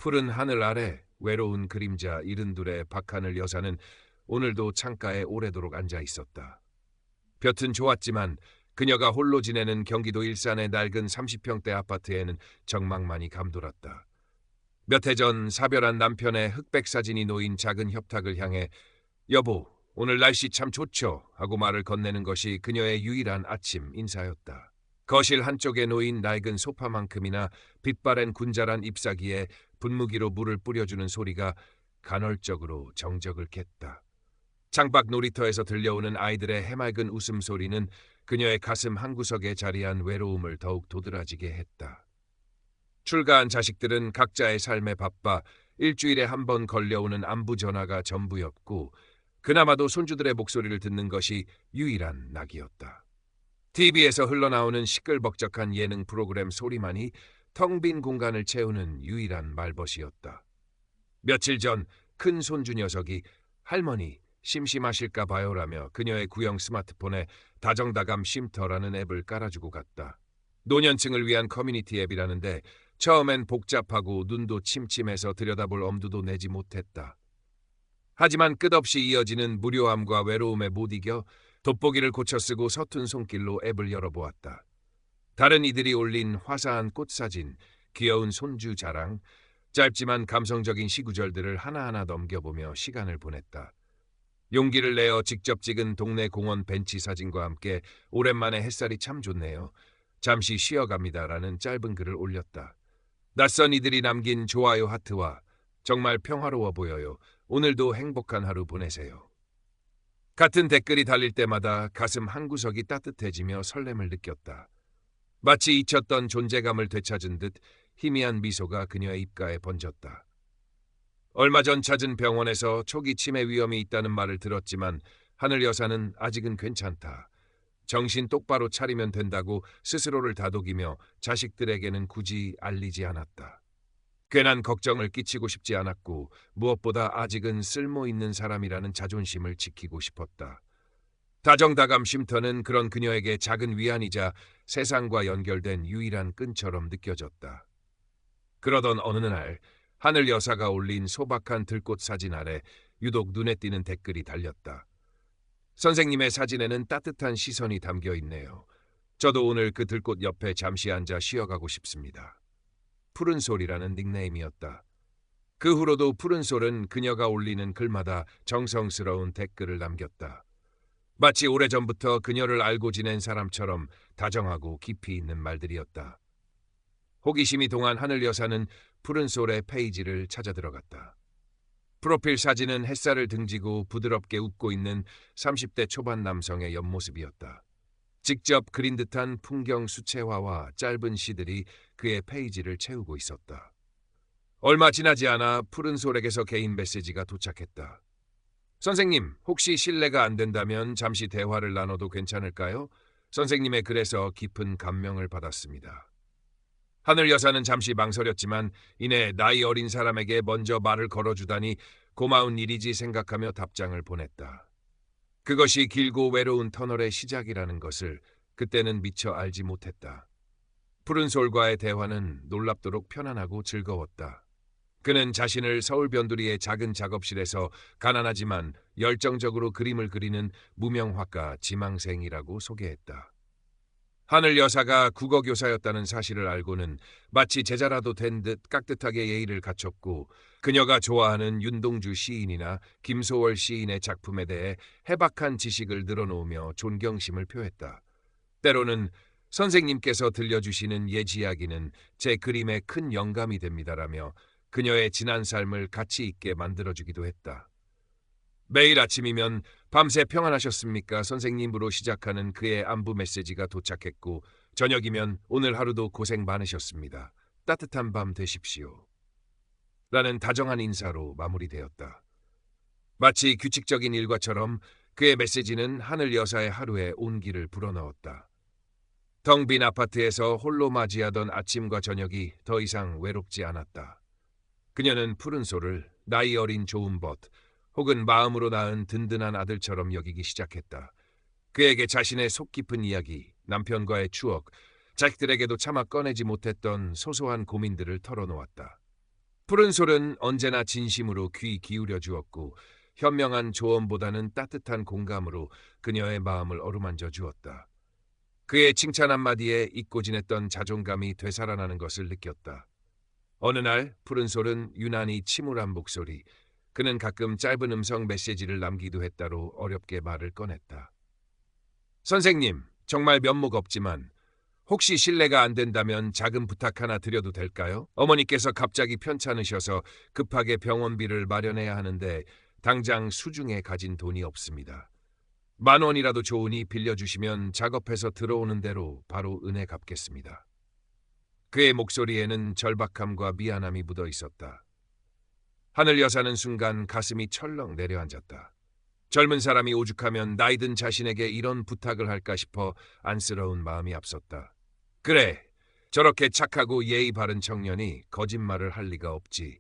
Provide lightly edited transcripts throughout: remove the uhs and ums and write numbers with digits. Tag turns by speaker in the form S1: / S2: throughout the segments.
S1: 푸른 하늘 아래 외로운 그림자 72의 박하늘 여사는 오늘도 창가에 오래도록 앉아 있었다. 볕은 좋았지만 그녀가 홀로 지내는 경기도 일산의 낡은 30평대 아파트에는 적막만이 감돌았다. 몇 해 전 사별한 남편의 흑백 사진이 놓인 작은 협탁을 향해 "여보, 오늘 날씨 참 좋죠?" 하고 말을 건네는 것이 그녀의 유일한 아침 인사였다. 거실 한쪽에 놓인 낡은 소파만큼이나 빛바랜 군자란 잎사귀에 분무기로 물을 뿌려주는 소리가 간헐적으로 정적을 깼다. 창밖 놀이터에서 들려오는 아이들의 해맑은 웃음소리는 그녀의 가슴 한구석에 자리한 외로움을 더욱 도드라지게 했다. 출가한 자식들은 각자의 삶에 바빠 일주일에 한 번 걸려오는 안부 전화가 전부였고 그나마도 손주들의 목소리를 듣는 것이 유일한 낙이었다. TV에서 흘러나오는 시끌벅적한 예능 프로그램 소리만이 텅 빈 공간을 채우는 유일한 말벗이었다. 며칠 전 큰 손주 녀석이 "할머니, 심심하실까 봐요라며 그녀의 구형 스마트폰에 다정다감 쉼터라는 앱을 깔아주고 갔다. 노년층을 위한 커뮤니티 앱이라는데 처음엔 복잡하고 눈도 침침해서 들여다볼 엄두도 내지 못했다. 하지만 끝없이 이어지는 무료함과 외로움에 못 이겨 돋보기를 고쳐 쓰고 서툰 손길로 앱을 열어보았다. 다른 이들이 올린 화사한 꽃사진, 귀여운 손주 자랑, 짧지만 감성적인 시구절들을 하나하나 넘겨보며 시간을 보냈다. 용기를 내어 직접 찍은 동네 공원 벤치 사진과 함께 "오랜만에 햇살이 참 좋네요. 잠시 쉬어갑니다라는 짧은 글을 올렸다. 낯선 이들이 남긴 좋아요 하트와 "정말 평화로워 보여요. 오늘도 행복한 하루 보내세요." 같은 댓글이 달릴 때마다 가슴 한구석이 따뜻해지며 설렘을 느꼈다. 마치 잊혔던 존재감을 되찾은 듯 희미한 미소가 그녀의 입가에 번졌다. 얼마 전 찾은 병원에서 초기 치매 위험이 있다는 말을 들었지만 하늘 여사는 "아직은 괜찮다. 정신 똑바로 차리면 된다고 스스로를 다독이며 자식들에게는 굳이 알리지 않았다. 괜한 걱정을 끼치고 싶지 않았고 무엇보다 아직은 쓸모있는 사람이라는 자존심을 지키고 싶었다. 다정다감 쉼터는 그런 그녀에게 작은 위안이자 세상과 연결된 유일한 끈처럼 느껴졌다. 그러던 어느 날 하늘 여사가 올린 소박한 들꽃 사진 아래 유독 눈에 띄는 댓글이 달렸다. "선생님의 사진에는 따뜻한 시선이 담겨 있네요. 저도 오늘 그 들꽃 옆에 잠시 앉아 쉬어가고 싶습니다." 푸른솔이라는 닉네임이었다. 그 후로도 푸른솔은 그녀가 올리는 글마다 정성스러운 댓글을 남겼다. 마치 오래전부터 그녀를 알고 지낸 사람처럼 다정하고 깊이 있는 말들이었다. 호기심이 동한 하늘 여사는 푸른솔의 페이지를 찾아 들어갔다. 프로필 사진은 햇살을 등지고 부드럽게 웃고 있는 30대 초반 남성의 옆모습이었다. 직접 그린 듯한 풍경 수채화와 짧은 시들이 그의 페이지를 채우고 있었다. 얼마 지나지 않아 푸른솔에게서 개인 메시지가 도착했다. "선생님, 혹시 실례가 안 된다면 잠시 대화를 나눠도 괜찮을까요? 선생님의 글에서 깊은 감명을 받았습니다." 하늘 여사는 잠시 망설였지만 이내 나이 어린 사람에게 먼저 말을 걸어주다니 고마운 일이지 생각하며 답장을 보냈다. 그것이 길고 외로운 터널의 시작이라는 것을 그때는 미처 알지 못했다. 푸른솔과의 대화는 놀랍도록 편안하고 즐거웠다. 그는 자신을 서울 변두리의 작은 작업실에서 가난하지만 열정적으로 그림을 그리는 무명화가 지망생이라고 소개했다. 하늘 여사가 국어교사였다는 사실을 알고는 마치 제자라도 된 듯 깍듯하게 예의를 갖췄고 그녀가 좋아하는 윤동주 시인이나 김소월 시인의 작품에 대해 해박한 지식을 늘어놓으며 존경심을 표했다. 때로는 "선생님께서 들려주시는 예지 이야기는 제 그림에 큰 영감이 됩니다라며 그녀의 지난 삶을 가치 있게 만들어주기도 했다. 매일 아침이면 "밤새 평안하셨습니까, 선생님으로 시작하는 그의 안부 메시지가 도착했고 저녁이면 "오늘 하루도 고생 많으셨습니다. 따뜻한 밤 되십시오." 라는 다정한 인사로 마무리되었다. 마치 규칙적인 일과처럼 그의 메시지는 하늘 여사의 하루에 온기를 불어넣었다. 텅 빈 아파트에서 홀로 맞이하던 아침과 저녁이 더 이상 외롭지 않았다. 그녀는 푸른솔을 나이 어린 좋은 벗 혹은 마음으로 낳은 든든한 아들처럼 여기기 시작했다. 그에게 자신의 속 깊은 이야기, 남편과의 추억, 자식들에게도 차마 꺼내지 못했던 소소한 고민들을 털어놓았다. 푸른솔은 언제나 진심으로 귀 기울여 주었고 현명한 조언보다는 따뜻한 공감으로 그녀의 마음을 어루만져 주었다. 그의 칭찬 한마디에 잊고 지냈던 자존감이 되살아나는 것을 느꼈다. 어느 날 푸른솔은 유난히 침울한 목소리, 그는 가끔 짧은 음성 메시지를 남기도 했다로 어렵게 말을 꺼냈다. 선생님, 정말 면목 없지만 혹시 실례가 안 된다면 작은 부탁 하나 드려도 될까요? 어머니께서 갑자기 편찮으셔서 급하게 병원비를 마련해야 하는데 당장 수중에 가진 돈이 없습니다. 10,000원이라도 좋으니 빌려주시면 작업해서 들어오는 대로 바로 은혜 갚겠습니다. 그의 목소리에는 절박함과 미안함이 묻어 있었다. 하늘 여사는 순간 가슴이 철렁 내려앉았다. 젊은 사람이 오죽하면 나이든 자신에게 이런 부탁을 할까 싶어 안쓰러운 마음이 앞섰다. 그래, 저렇게 착하고 예의 바른 청년이 거짓말을 할 리가 없지.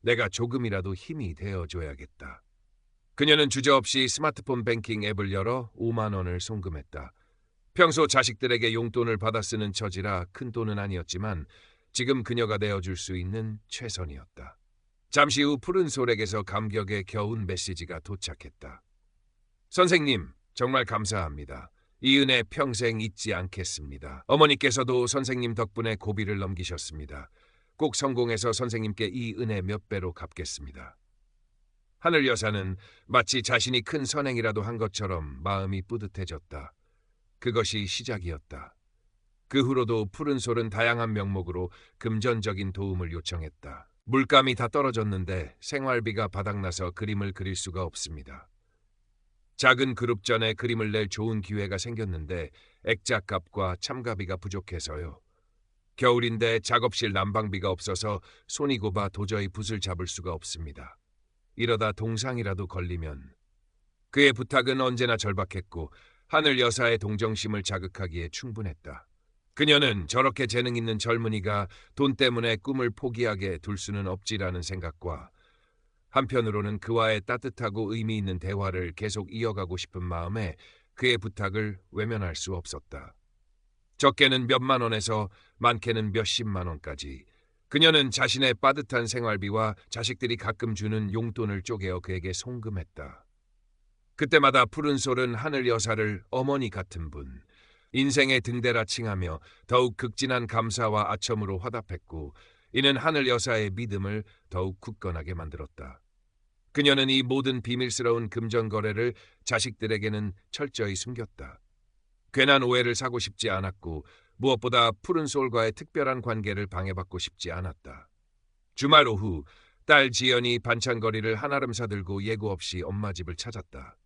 S1: 내가 조금이라도 힘이 되어줘야겠다. 그녀는 주저없이 스마트폰 뱅킹 앱을 열어 50,000원을 송금했다. 평소 자식들에게 용돈을 받아 쓰는 처지라 큰 돈은 아니었지만 지금 그녀가 내어줄 수 있는 최선이었다. 잠시 후 푸른솔에게서 감격에 겨운 메시지가 도착했다. 선생님, 정말 감사합니다. 이 은혜 평생 잊지 않겠습니다. 어머니께서도 선생님 덕분에 고비를 넘기셨습니다. 꼭 성공해서 선생님께 이 은혜 몇 배로 갚겠습니다. 하늘 여사는 마치 자신이 큰 선행이라도 한 것처럼 마음이 뿌듯해졌다. 그것이 시작이었다. 그 후로도 푸른솔은 다양한 명목으로 금전적인 도움을 요청했다. 물감이 다 떨어졌는데 생활비가 바닥나서 그림을 그릴 수가 없습니다. 작은 그룹전에 그림을 낼 좋은 기회가 생겼는데 액자값과 참가비가 부족해서요. 겨울인데 작업실 난방비가 없어서 손이 곱아 도저히 붓을 잡을 수가 없습니다. 이러다 동상이라도 걸리면. 그의 부탁은 언제나 절박했고 하늘 여사의 동정심을 자극하기에 충분했다. 그녀는 저렇게 재능 있는 젊은이가 돈 때문에 꿈을 포기하게 둘 수는 없지라는 생각과 한편으로는 그와의 따뜻하고 의미 있는 대화를 계속 이어가고 싶은 마음에 그의 부탁을 외면할 수 없었다. 적게는 몇만 원에서 많게는 몇십만 원까지. 그녀는 자신의 빠듯한 생활비와 자식들이 가끔 주는 용돈을 쪼개어 그에게 송금했다. 그때마다 푸른솔은 하늘 여사를 어머니 같은 분, 인생의 등대라 칭하며 더욱 극진한 감사와 아첨으로 화답했고 이는 하늘 여사의 믿음을 더욱 굳건하게 만들었다. 그녀는 이 모든 비밀스러운 금전 거래를 자식들에게는 철저히 숨겼다. 괜한 오해를 사고 싶지 않았고 무엇보다 푸른솔과의 특별한 관계를 방해받고 싶지 않았다. 주말 오후 딸 지연이 반찬거리를 한아름 사들고 예고 없이 엄마 집을 찾았다.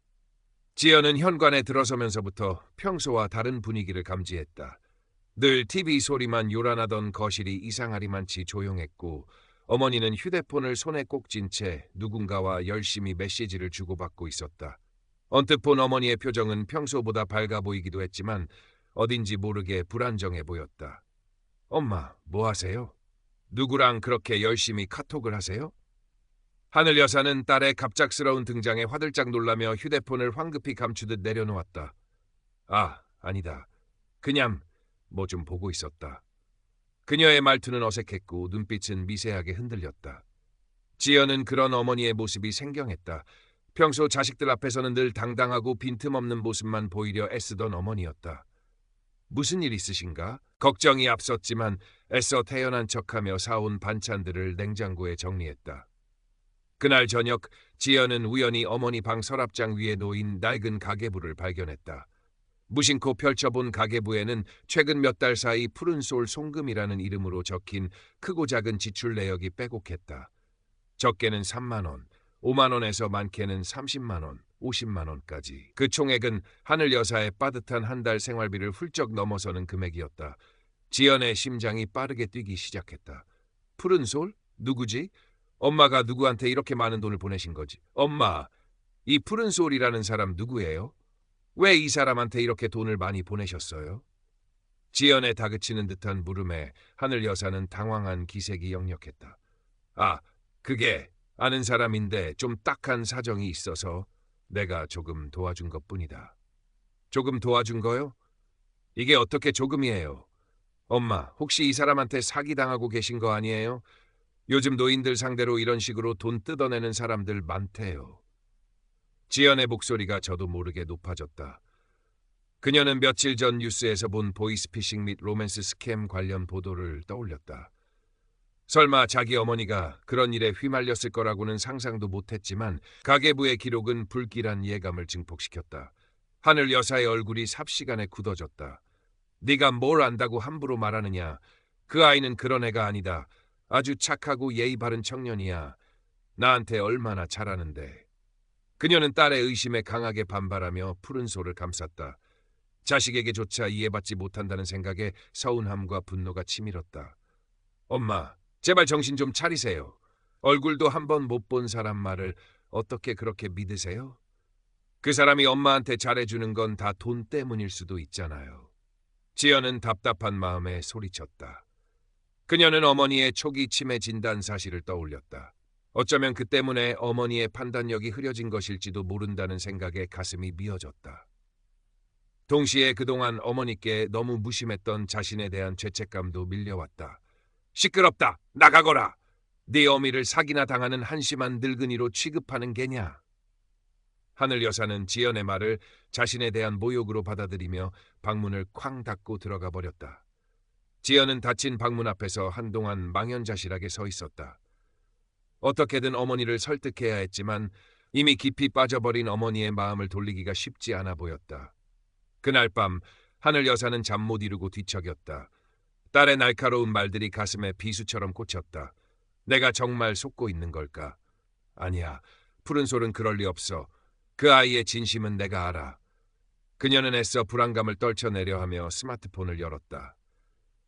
S1: 지연은 현관에 들어서면서부터 평소와 다른 분위기를 감지했다. 늘 TV 소리만 요란하던 거실이 이상하리만치 조용했고 어머니는 휴대폰을 손에 꼭 쥔 채 누군가와 열심히 메시지를 주고받고 있었다. 언뜻 본 어머니의 표정은 평소보다 밝아 보이기도 했지만 어딘지 모르게 불안정해 보였다. 엄마, 뭐 하세요? 누구랑 그렇게 열심히 카톡을 하세요? 하늘 여사는 딸의 갑작스러운 등장에 화들짝 놀라며 휴대폰을 황급히 감추듯 내려놓았다. 아, 아니다. 그냥 뭐 좀 보고 있었다. 그녀의 말투는 어색했고 눈빛은 미세하게 흔들렸다. 지연은 그런 어머니의 모습이 생경했다. 평소 자식들 앞에서는 늘 당당하고 빈틈없는 모습만 보이려 애쓰던 어머니였다. 무슨 일 있으신가? 걱정이 앞섰지만 애써 태연한 척하며 사온 반찬들을 냉장고에 정리했다. 그날 저녁 지연은 우연히 어머니 방 서랍장 위에 놓인 낡은 가계부를 발견했다. 무심코 펼쳐본 가계부에는 최근 몇 달 사이 푸른솔 송금이라는 이름으로 적힌 크고 작은 지출 내역이 빼곡했다. 적게는 3만 원, 5만 원에서 많게는 30만 원, 50만 원까지. 그 총액은 하늘 여사의 빠듯한 한 달 생활비를 훌쩍 넘어서는 금액이었다. 지연의 심장이 빠르게 뛰기 시작했다. 푸른솔? 누구지? 엄마가 누구한테 이렇게 많은 돈을 보내신 거지? 엄마, 이 푸른솔이라는 사람 누구예요? 왜 이 사람한테 이렇게 돈을 많이 보내셨어요? 지연의 다그치는 듯한 물음에 하늘 여사는 당황한 기색이 역력했다. 아, 그게 아는 사람인데 좀 딱한 사정이 있어서 내가 조금 도와준 것뿐이다. 조금 도와준 거요? 이게 어떻게 조금이에요? 엄마, 혹시 이 사람한테 사기당하고 계신 거 아니에요? 요즘 노인들 상대로 이런 식으로 돈 뜯어내는 사람들 많대요. 지연의 목소리가 저도 모르게 높아졌다. 그녀는 며칠 전 뉴스에서 본 보이스피싱 및 로맨스 스캠 관련 보도를 떠올렸다. 설마 자기 어머니가 그런 일에 휘말렸을 거라고는 상상도 못했지만 가계부의 기록은 불길한 예감을 증폭시켰다. 하늘 여사의 얼굴이 삽시간에 굳어졌다. 네가 뭘 안다고 함부로 말하느냐. 그 아이는 그런 애가 아니다. 아주 착하고 예의 바른 청년이야. 나한테 얼마나 잘하는데. 그녀는 딸의 의심에 강하게 반발하며 푸른 소를 감쌌다. 자식에게조차 이해받지 못한다는 생각에 서운함과 분노가 치밀었다. 엄마, 제발 정신 좀 차리세요. 얼굴도 한 번 못 본 사람 말을 어떻게 그렇게 믿으세요? 그 사람이 엄마한테 잘해주는 건 다 돈 때문일 수도 있잖아요. 지연은 답답한 마음에 소리쳤다. 그녀는 어머니의 초기 치매 진단 사실을 떠올렸다. 어쩌면 그 때문에 어머니의 판단력이 흐려진 것일지도 모른다는 생각에 가슴이 미어졌다. 동시에 그동안 어머니께 너무 무심했던 자신에 대한 죄책감도 밀려왔다. 시끄럽다. 나가거라. 네 어미를 사기나 당하는 한심한 늙은이로 취급하는 게냐. 하늘 여사는 지연의 말을 자신에 대한 모욕으로 받아들이며 방문을 쾅 닫고 들어가 버렸다. 지연은 닫힌 방문 앞에서 한동안 망연자실하게 서 있었다. 어떻게든 어머니를 설득해야 했지만 이미 깊이 빠져버린 어머니의 마음을 돌리기가 쉽지 않아 보였다. 그날 밤 하늘 여사는 잠 못 이루고 뒤척였다. 딸의 날카로운 말들이 가슴에 비수처럼 꽂혔다. 내가 정말 속고 있는 걸까? 아니야. 푸른 솔은 그럴 리 없어. 그 아이의 진심은 내가 알아. 그녀는 애써 불안감을 떨쳐내려 하며 스마트폰을 열었다.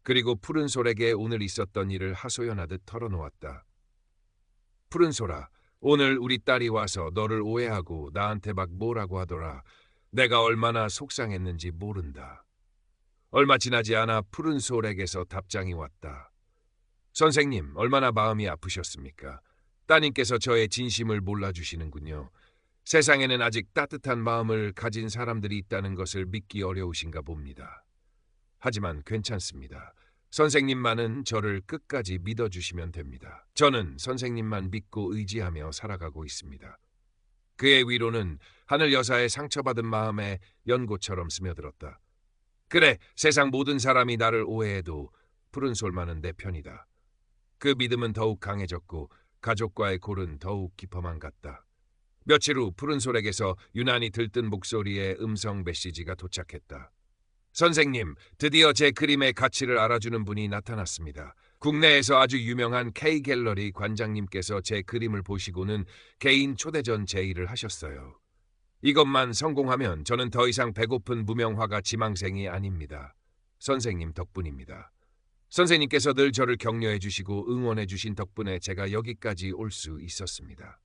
S1: 그리고 푸른 솔에게 오늘 있었던 일을 하소연하듯 털어놓았다. 푸른 솔아, 오늘 우리 딸이 와서 너를 오해하고 나한테 막 뭐라고 하더라. 내가 얼마나 속상했는지 모른다. 얼마 지나지 않아 푸른 솔에게서 답장이 왔다. 선생님, 얼마나 마음이 아프셨습니까? 따님께서 저의 진심을 몰라주시는군요. 세상에는 아직 따뜻한 마음을 가진 사람들이 있다는 것을 믿기 어려우신가 봅니다. 하지만 괜찮습니다. 선생님만은 저를 끝까지 믿어주시면 됩니다. 저는 선생님만 믿고 의지하며 살아가고 있습니다. 그의 위로는 하늘 여사의 상처받은 마음에 연고처럼 스며들었다. 그래, 세상 모든 사람이 나를 오해해도 푸른 솔만은 내 편이다. 그 믿음은 더욱 강해졌고 가족과의 골은 더욱 깊어만 갔다. 며칠 후 푸른 솔에게서 유난히 들뜬 목소리의 음성 메시지가 도착했다. 선생님, 드디어 제 그림의 가치를 알아주는 분이 나타났습니다. 국내에서 아주 유명한 K갤러리 관장님께서 제 그림을 보시고는 개인 초대전 제의를 하셨어요. 이것만 성공하면 저는 더 이상 배고픈 무명화가 지망생이 아닙니다. 선생님 덕분입니다. 선생님께서 늘 저를 격려해 주시고 응원해 주신 덕분에 제가 여기까지 올 수 있었습니다.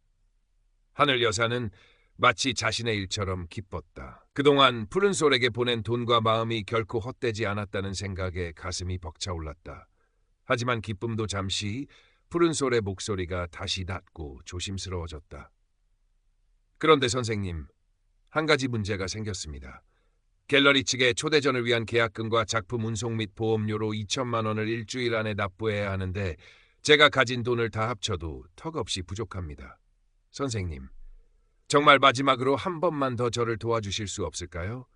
S1: 하늘 여사는 마치 자신의 일처럼 기뻤다. 그동안 푸른 솔에게 보낸 돈과 마음이 결코 헛되지 않았다는 생각에 가슴이 벅차올랐다. 하지만 기쁨도 잠시 푸른 솔의 목소리가 다시 낮고 조심스러워졌다. 그런데 선생님, 한 가지 문제가 생겼습니다. 갤러리 측에 초대전을 위한 계약금과 작품 운송 및 보험료로 2천만 원을 일주일 안에 납부해야 하는데 제가 가진 돈을 다 합쳐도 턱없이 부족합니다. 선생님, 정말 마지막으로 한 번만 더 저를 도와주실 수 없을까요?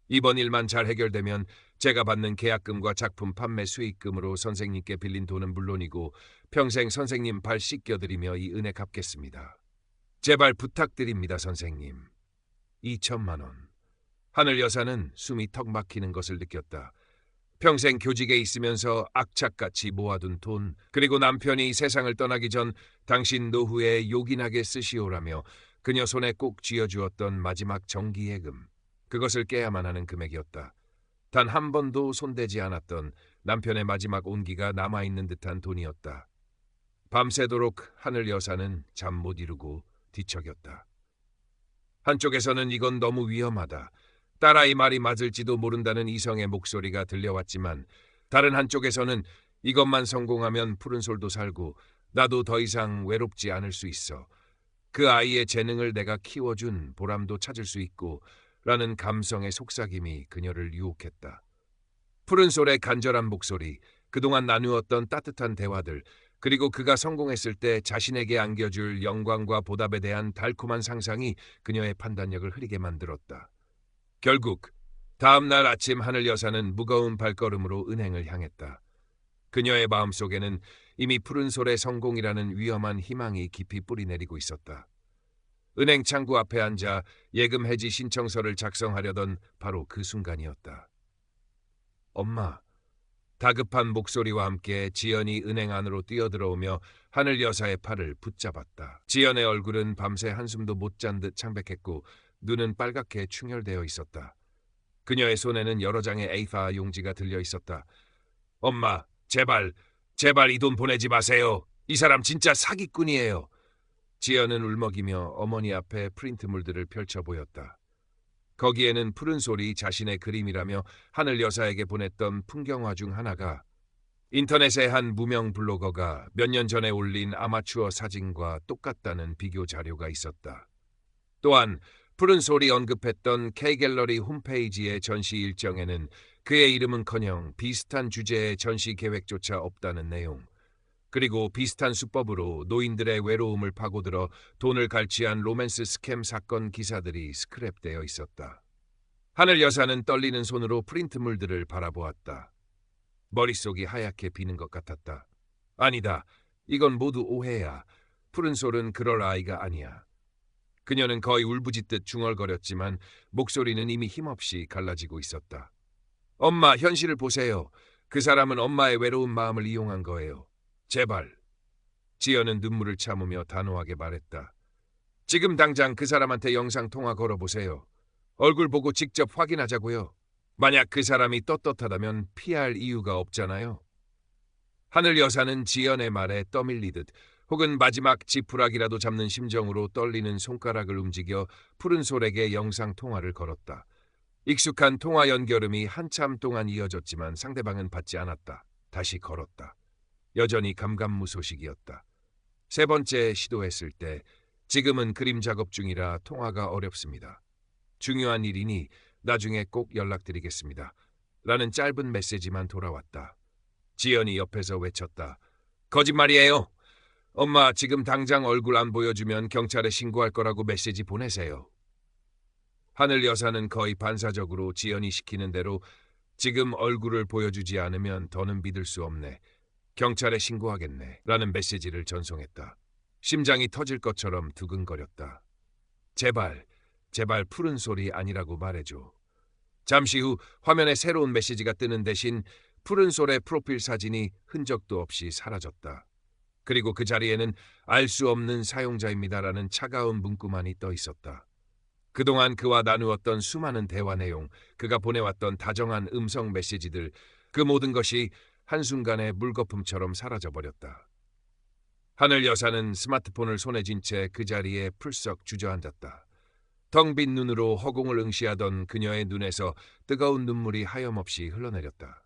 S1: 이번 일만 잘 해결되면 제가 받는 계약금과 작품 판매 수익금으로 선생님께 빌린 돈은 물론이고 평생 선생님 발 씻겨드리며 이 은혜 갚겠습니다. 제발 부탁드립니다, 선생님. 2천만 원. 하늘 여사는 숨이 턱 막히는 것을 느꼈다. 평생 교직에 있으면서 악착같이 모아둔 돈, 그리고 남편이 세상을 떠나기 전 당신 노후에 요긴하게 쓰시오라며 그녀 손에 꼭 쥐어주었던 마지막 정기예금. 그것을 깨야만 하는 금액이었다. 단 한 번도 손대지 않았던 남편의 마지막 온기가 남아있는 듯한 돈이었다. 밤새도록 하늘 여사는 잠 못 이루고 뒤척였다. 한쪽에서는 이건 너무 위험하다. 딸아이 말이 맞을지도 모른다는 이성의 목소리가 들려왔지만 다른 한쪽에서는 이것만 성공하면 푸른 솔도 살고 나도 더 이상 외롭지 않을 수 있어. 그 아이의 재능을 내가 키워준 보람도 찾을 수 있고 라는 감성의 속삭임이 그녀를 유혹했다. 푸른 솔의 간절한 목소리, 그동안 나누었던 따뜻한 대화들, 그리고 그가 성공했을 때 자신에게 안겨줄 영광과 보답에 대한 달콤한 상상이 그녀의 판단력을 흐리게 만들었다. 결국 다음 날 아침 하늘 여사는 무거운 발걸음으로 은행을 향했다. 그녀의 마음속에는 이미 푸른솔의 성공이라는 위험한 희망이 깊이 뿌리내리고 있었다. 은행 창구 앞에 앉아 예금 해지 신청서를 작성하려던 바로 그 순간이었다. 엄마. 다급한 목소리와 함께 지연이 은행 안으로 뛰어들어오며 하늘 여사의 팔을 붙잡았다. 지연의 얼굴은 밤새 한숨도 못 잔 듯 창백했고 눈은 빨갛게 충혈되어 있었다. 그녀의 손에는 여러 장의 A4 용지가 들려 있었다. 엄마, 제발 이 돈 보내지 마세요. 이 사람 진짜 사기꾼이에요. 지연은 울먹이며 어머니 앞에 프린트물들을 펼쳐 보였다. 거기에는 푸른솔이 자신의 그림이라며 하늘 여사에게 보냈던 풍경화 중 하나가 인터넷의 한 무명 블로거가 몇 년 전에 올린 아마추어 사진과 똑같다는 비교 자료가 있었다. 또한 푸른솔이 언급했던 K갤러리 홈페이지의 전시 일정에는 그의 이름은커녕 비슷한 주제의 전시 계획조차 없다는 내용. 그리고 비슷한 수법으로 노인들의 외로움을 파고들어 돈을 갈취한 로맨스 스캠 사건 기사들이 스크랩되어 있었다. 하늘 여사는 떨리는 손으로 프린트물들을 바라보았다. 머릿속이 하얗게 비는 것 같았다. 아니다. 이건 모두 오해야. 푸른솔은 그럴 아이가 아니야. 그녀는 거의 울부짖듯 중얼거렸지만 목소리는 이미 힘없이 갈라지고 있었다. 엄마, 현실을 보세요. 그 사람은 엄마의 외로운 마음을 이용한 거예요. 제발. 지연은 눈물을 참으며 단호하게 말했다. 지금 당장 그 사람한테 영상 통화 걸어보세요. 얼굴 보고 직접 확인하자고요. 만약 그 사람이 떳떳하다면 피할 이유가 없잖아요. 하늘 여사는 지연의 말에 떠밀리듯 혹은 마지막 지푸라기라도 잡는 심정으로 떨리는 손가락을 움직여 푸른솔에게 영상 통화를 걸었다. 익숙한 통화 연결음이 한참 동안 이어졌지만 상대방은 받지 않았다. 다시 걸었다. 여전히 감감무소식이었다. 세 번째 시도했을 때 지금은 그림 작업 중이라 통화가 어렵습니다. 중요한 일이니 나중에 꼭 연락드리겠습니다. 라는 짧은 메시지만 돌아왔다. 지연이 옆에서 외쳤다. 거짓말이에요. 엄마, 지금 당장 얼굴 안 보여주면 경찰에 신고할 거라고 메시지 보내세요. 하늘 여사는 거의 반사적으로 지연이 시키는 대로 지금 얼굴을 보여주지 않으면 더는 믿을 수 없네. 경찰에 신고하겠네. 라는 메시지를 전송했다. 심장이 터질 것처럼 두근거렸다. 제발 푸른솔이 아니라고 말해줘. 잠시 후 화면에 새로운 메시지가 뜨는 대신 푸른솔의 프로필 사진이 흔적도 없이 사라졌다. 그리고 그 자리에는 알 수 없는 사용자입니다라는 차가운 문구만이 떠 있었다. 그동안 그와 나누었던 수많은 대화 내용, 그가 보내왔던 다정한 음성 메시지들, 그 모든 것이 한순간에 물거품처럼 사라져버렸다. 하늘 여사는 스마트폰을 손에 쥔 채 그 자리에 풀썩 주저앉았다. 텅 빈 눈으로 허공을 응시하던 그녀의 눈에서 뜨거운 눈물이 하염없이 흘러내렸다.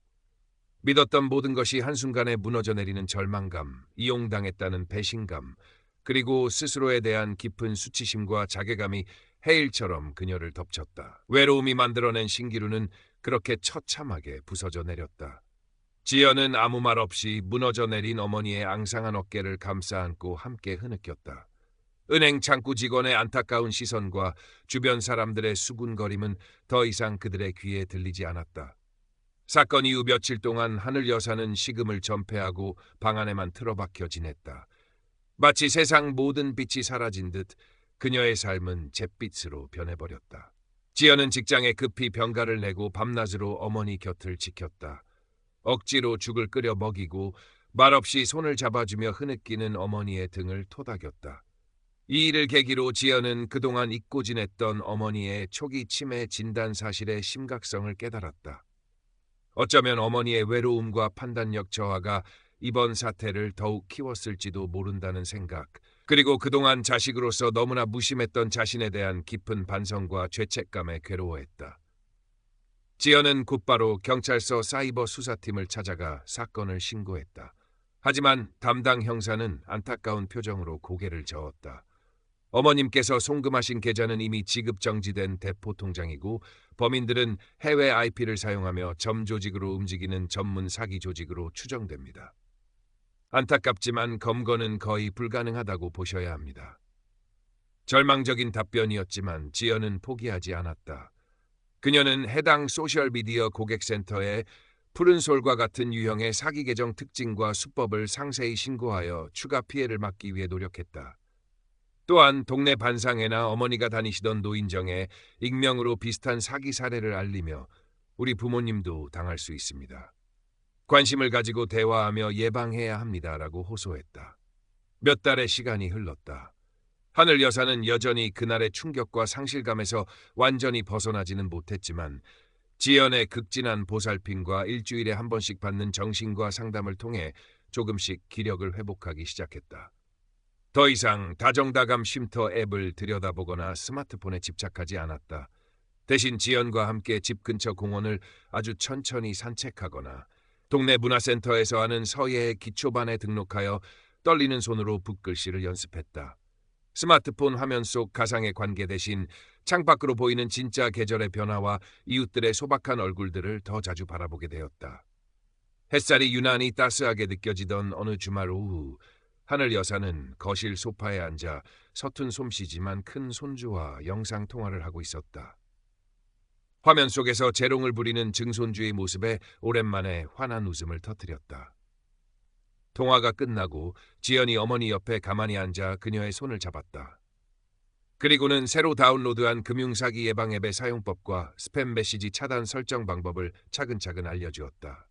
S1: 믿었던 모든 것이 한순간에 무너져 내리는 절망감, 이용당했다는 배신감, 그리고 스스로에 대한 깊은 수치심과 자괴감이 해일처럼 그녀를 덮쳤다. 외로움이 만들어낸 신기루는 그렇게 처참하게 부서져 내렸다. 지연은 아무 말 없이 무너져 내린 어머니의 앙상한 어깨를 감싸 안고 함께 흐느꼈다. 은행 창구 직원의 안타까운 시선과 주변 사람들의 수군거림은 더 이상 그들의 귀에 들리지 않았다. 사건 이후 며칠 동안 하늘 여사는 식음을 전폐하고 방 안에만 틀어박혀 지냈다. 마치 세상 모든 빛이 사라진 듯 그녀의 삶은 잿빛으로 변해버렸다. 지연은 직장에 급히 병가를 내고 밤낮으로 어머니 곁을 지켰다. 억지로 죽을 끓여 먹이고 말없이 손을 잡아주며 흐느끼는 어머니의 등을 토닥였다. 이 일을 계기로 지연은 그동안 잊고 지냈던 어머니의 초기 치매 진단 사실의 심각성을 깨달았다. 어쩌면 어머니의 외로움과 판단력 저하가 이번 사태를 더욱 키웠을지도 모른다는 생각, 그리고 그동안 자식으로서 너무나 무심했던 자신에 대한 깊은 반성과 죄책감에 괴로워했다. 지연은 곧바로 경찰서 사이버 수사팀을 찾아가 사건을 신고했다. 하지만 담당 형사는 안타까운 표정으로 고개를 저었다. 어머님께서 송금하신 계좌는 이미 지급 정지된 대포 통장이고 범인들은 해외 IP를 사용하며 점 조직으로 움직이는 전문 사기 조직으로 추정됩니다. 안타깝지만 검거는 거의 불가능하다고 보셔야 합니다. 절망적인 답변이었지만 지연은 포기하지 않았다. 그녀는 해당 소셜미디어 고객센터에 푸른솔과 같은 유형의 사기 계정 특징과 수법을 상세히 신고하여 추가 피해를 막기 위해 노력했다. 또한 동네 반상회나 어머니가 다니시던 노인정에 익명으로 비슷한 사기 사례를 알리며 우리 부모님도 당할 수 있습니다. 관심을 가지고 대화하며 예방해야 합니다라고 호소했다. 몇 달의 시간이 흘렀다. 하늘 여사는 여전히 그날의 충격과 상실감에서 완전히 벗어나지는 못했지만 지연의 극진한 보살핌과 일주일에 한 번씩 받는 정신과 상담을 통해 조금씩 기력을 회복하기 시작했다. 더 이상 다정다감 쉼터 앱을 들여다보거나 스마트폰에 집착하지 않았다. 대신 지연과 함께 집 근처 공원을 아주 천천히 산책하거나 동네 문화센터에서 하는 서예의 기초반에 등록하여 떨리는 손으로 붓글씨를 연습했다. 스마트폰 화면 속 가상의 관계 대신 창밖으로 보이는 진짜 계절의 변화와 이웃들의 소박한 얼굴들을 더 자주 바라보게 되었다. 햇살이 유난히 따스하게 느껴지던 어느 주말 오후, 하늘 여사는 거실 소파에 앉아 서툰 솜씨지만 큰 손주와 영상 통화를 하고 있었다. 화면 속에서 재롱을 부리는 증손주의 모습에 오랜만에 환한 웃음을 터뜨렸다. 통화가 끝나고 지연이 어머니 옆에 가만히 앉아 그녀의 손을 잡았다. 그리고는 새로 다운로드한 금융사기 예방 앱의 사용법과 스팸 메시지 차단 설정 방법을 차근차근 알려주었다.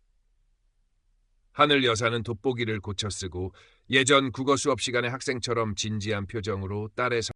S1: 하늘 여사는 돋보기를 고쳐 쓰고 예전 국어 수업 시간의 학생처럼 진지한 표정으로 딸의